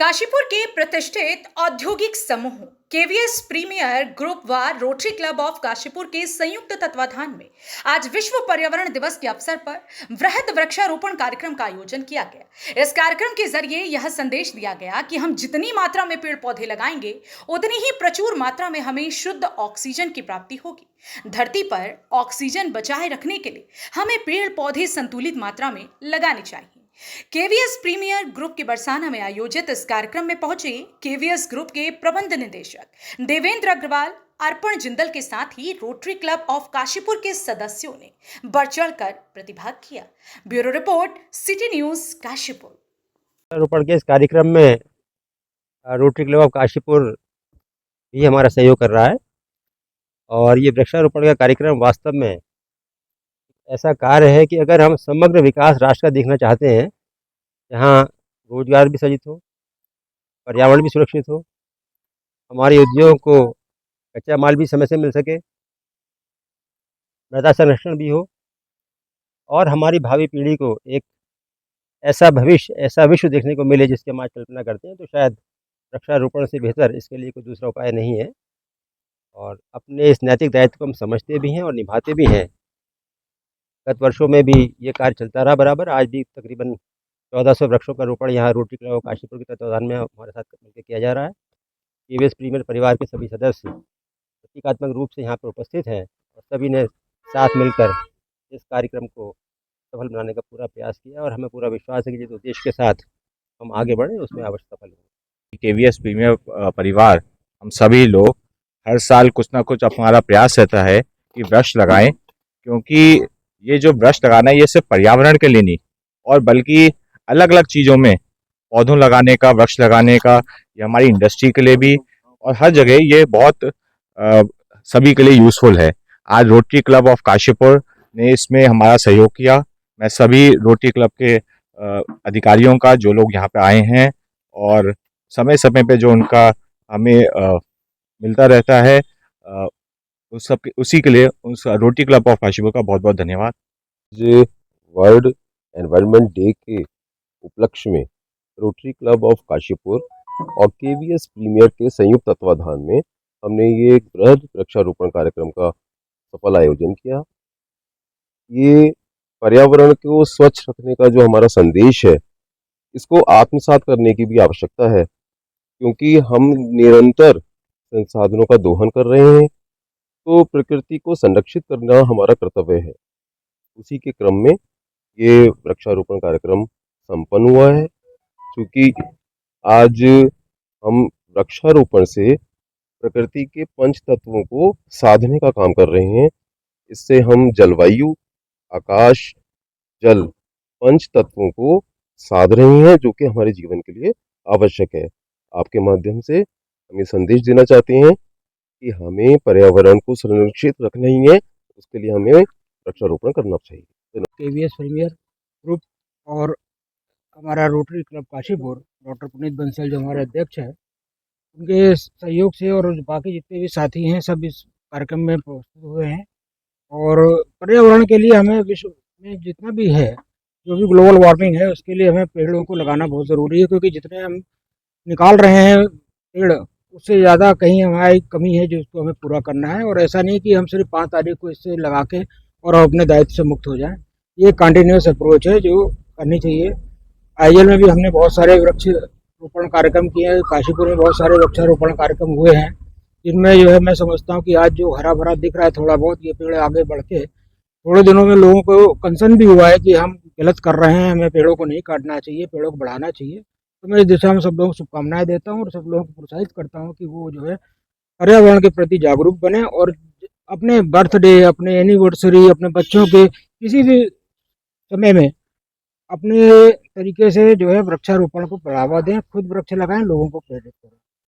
काशीपुर के प्रतिष्ठित औद्योगिक समूह केवीएस प्रीमियर ग्रुप व रोटरी क्लब ऑफ काशीपुर के संयुक्त तत्वाधान में आज विश्व पर्यावरण दिवस के अवसर पर वृहद वृक्षारोपण कार्यक्रम का आयोजन किया गया। इस कार्यक्रम के जरिए यह संदेश दिया गया कि हम जितनी मात्रा में पेड़ पौधे लगाएंगे उतनी ही प्रचुर मात्रा में हमें शुद्ध ऑक्सीजन की प्राप्ति होगी। धरती पर ऑक्सीजन बचाए रखने के लिए हमें पेड़ पौधे संतुलित मात्रा में लगाने चाहिए। केवीएस प्रीमियर ग्रुप के बरसाना में आयोजित इस कार्यक्रम में पहुंचे केवीएस ग्रुप के प्रबंध निदेशक देवेंद्र अग्रवाल, अर्पण जिंदल के साथ ही रोटरी क्लब ऑफ काशीपुर के सदस्यों ने बढ़ चढ़कर प्रतिभाग किया। Bureau report, city news Kashipur. वृक्षारोपण के इस कार्यक्रम में रोटरी क्लब ऑफ काशीपुर भी हमारा सहयोग कर रहा है और ये वृक्षारोपण का कार्यक्रम वास्तव में ऐसा कार्य है कि अगर हम समग्र विकास राष्ट्र का देखना चाहते हैं, जहाँ रोजगार भी सृजित हो, पर्यावरण भी सुरक्षित हो, हमारे उद्योगों को कच्चा माल भी समय से मिल सके, मृदा संरक्षण भी हो और हमारी भावी पीढ़ी को एक ऐसा भविष्य, ऐसा विश्व देखने को मिले जिसकी हम आज कल्पना करते हैं, तो शायद वृक्षारोपण से बेहतर इसके लिए कोई दूसरा उपाय नहीं है। और अपने इस नैतिक दायित्व को हम समझते भी हैं और निभाते भी हैं। गत वर्षों में भी ये कार्य चलता रहा बराबर। आज भी तकरीबन 1400 वृक्षों का रोपण यहाँ रोटरी क्लब ऑफ काशीपुर के तत्वाधान में हमारे साथ मिलकर किया जा रहा है। केवीएस प्रीमियर परिवार के सभी सदस्य प्रतीकात्मक रूप से यहाँ पर उपस्थित हैं और सभी ने साथ मिलकर इस कार्यक्रम को सफल बनाने का पूरा प्रयास किया और हमें पूरा विश्वास है कि जिस उद्देश्य के साथ हम आगे बढ़ें उसमें अवश्य सफल होंगे। केवीएस प्रीमियर परिवार हम सभी लोग हर साल कुछ ना कुछ हमारा प्रयास रहता है कि वृक्ष लगाएं, क्योंकि ये जो वृक्ष लगाना है ये सिर्फ पर्यावरण के लिए नहीं और बल्कि अलग अलग चीज़ों में पौधों लगाने का, वृक्ष लगाने का, ये हमारी इंडस्ट्री के लिए भी और हर जगह ये बहुत सभी के लिए यूज़फुल है। आज रोटरी क्लब ऑफ काशीपुर ने इसमें हमारा सहयोग किया। मैं सभी रोटरी क्लब के अधिकारियों का, जो लोग यहाँ पे आए हैं और समय समय पे जो उनका हमें मिलता रहता है, उसी के लिए उस रोटरी क्लब ऑफ काशीपुर का बहुत बहुत धन्यवाद। ये वर्ल्ड एनवायरनमेंट डे के उपलक्ष्य में रोटरी क्लब ऑफ काशीपुर और केवीएस प्रीमियर के संयुक्त तत्वाधान में हमने ये एक बृहद वृक्षारोपण कार्यक्रम का सफल आयोजन किया। ये पर्यावरण को स्वच्छ रखने का जो हमारा संदेश है, इसको आत्मसात करने की भी आवश्यकता है, क्योंकि हम निरंतर संसाधनों का दोहन कर रहे हैं, तो प्रकृति को संरक्षित करना हमारा कर्तव्य है। उसी के क्रम में ये वृक्षारोपण कार्यक्रम संपन्न हुआ है। क्योंकि आज हम वृक्षारोपण से प्रकृति के पंच तत्वों को साधने का काम कर रहे हैं। इससे हम जलवायु, आकाश, जल पंच तत्वों को साध रहे हैं, जो कि हमारे जीवन के लिए आवश्यक है। आपके माध्यम से हम ये संदेश देना चाहते हैं कि हमें पर्यावरण को संरक्षित रखना ही है, उसके लिए हमें वृक्षारोपण करना चाहिए। केवीएस प्रीमियर ग्रुप और हमारा rotary club Kashipur, doctor Puneet Bansal जो हमारे अध्यक्ष हैं, उनके सहयोग से और बाकी जितने भी साथी हैं सब इस कार्यक्रम में उपस्थित हुए हैं। और पर्यावरण के लिए हमें विश्व में जितना भी है, जो भी ग्लोबल वार्मिंग है, उसके लिए हमें पेड़ों को लगाना बहुत ज़रूरी है, क्योंकि जितने हम निकाल रहे हैं पेड़, उससे ज़्यादा कहीं हमारी कमी है जो उसको हमें पूरा करना है। और ऐसा नहीं कि हम सिर्फ 5 तारीख को इससे लगा के और अपने दायित्व से मुक्त हो जाएं। ये कंटिन्यूस अप्रोच है जो करनी चाहिए। आईएल में भी हमने बहुत सारे वृक्षारोपण कार्यक्रम किए हैं। काशीपुर में बहुत सारे वृक्षारोपण कार्यक्रम हुए हैं, जिनमें जो है मैं समझता हूँ कि आज जो हरा भरा दिख रहा है थोड़ा बहुत, ये पेड़ आगे बढ़ के थोड़े दिनों में लोगों को कंसर्न भी हुआ है कि हम गलत कर रहे हैं, हमें पेड़ों को नहीं काटना चाहिए, पेड़ों को बढ़ाना चाहिए। तो मैं इस दिशा में सब लोगों को शुभकामनाएं देता हूँ और सब लोगों को प्रोत्साहित करता हूँ कि वो जो है पर्यावरण के प्रति जागरूक बने और अपने बर्थडे, अपने एनिवर्सरी, अपने बच्चों के किसी भी समय में अपने तरीके से जो है वृक्षारोपण को बढ़ावा दें, खुद वृक्ष लगाएं, लोगों को प्रेरित करें।